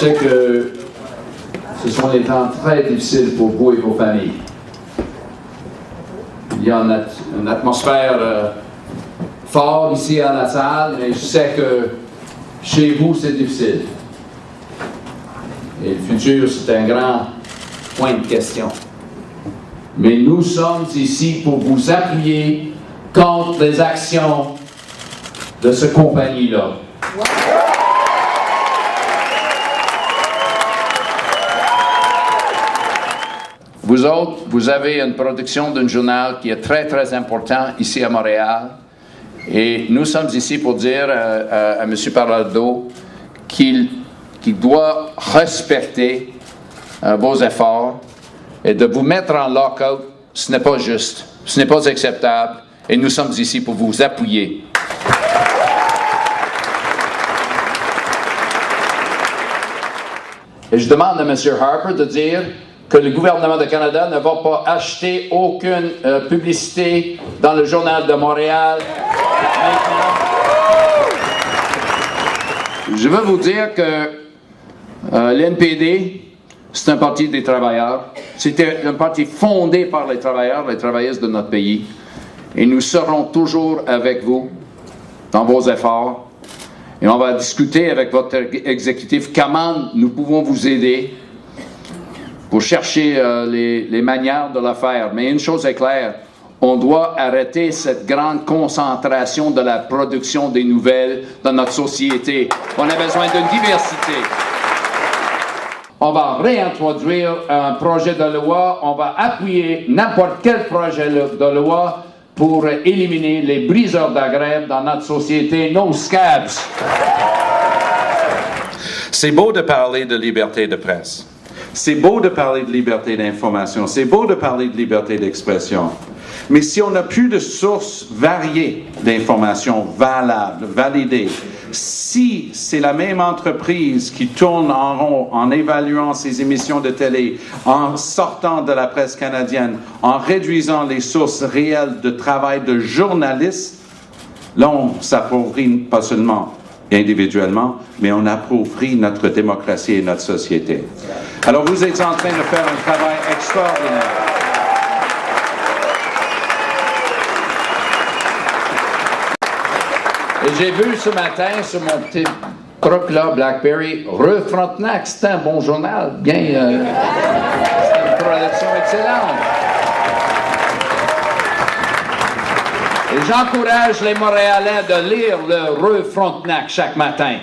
sais que ce sont des temps très difficiles pour vous et vos familles. Il y a une atmosphère forte ici à la salle, mais je sais que chez vous, c'est difficile. Et le futur, c'est un grand point de question. Mais nous sommes ici pour vous appuyer contre les actions de cette compagnie-là. Vous autres, vous avez une production d'un journal qui est très, très important ici à Montréal. Et nous sommes ici pour dire à M. Parado qu'il doit respecter vos efforts et de vous mettre en lock-out, ce n'est pas juste, ce n'est pas acceptable. Et nous sommes ici pour vous appuyer. Et je demande à M. Harper de dire que le gouvernement du Canada ne va pas acheter aucune publicité dans le Journal de Montréal. Je veux vous dire que l'NPD, c'est un parti des travailleurs. C'était un parti fondé par les travailleurs, les travailleuses de notre pays. Et nous serons toujours avec vous dans vos efforts. Et on va discuter avec votre exécutif comment nous pouvons vous aider pour chercher les manières de le faire. Mais une chose est claire, on doit arrêter cette grande concentration de la production des nouvelles dans notre société. On a besoin d'une diversité. On va réintroduire un projet de loi, on va appuyer n'importe quel projet de loi pour éliminer les briseurs de grève dans notre société, nos scabs. C'est beau de parler de liberté de presse. C'est beau de parler de liberté d'information. C'est beau de parler de liberté d'expression. Mais si on n'a plus de sources variées d'informations valables, validées, si c'est la même entreprise qui tourne en rond en évaluant ses émissions de télé, en sortant de la presse canadienne, en réduisant les sources réelles de travail de journalistes, là on s'appauvrit pas seulement individuellement, mais on appauvrit notre démocratie et notre société. Alors vous êtes en train de faire un travail extraordinaire. Et j'ai vu ce matin sur mon petit truc là, BlackBerry, Rue Frontenac, c'est un bon journal, bien, c'est une production excellente. Et j'encourage les Montréalais de lire le Rue Frontenac chaque matin.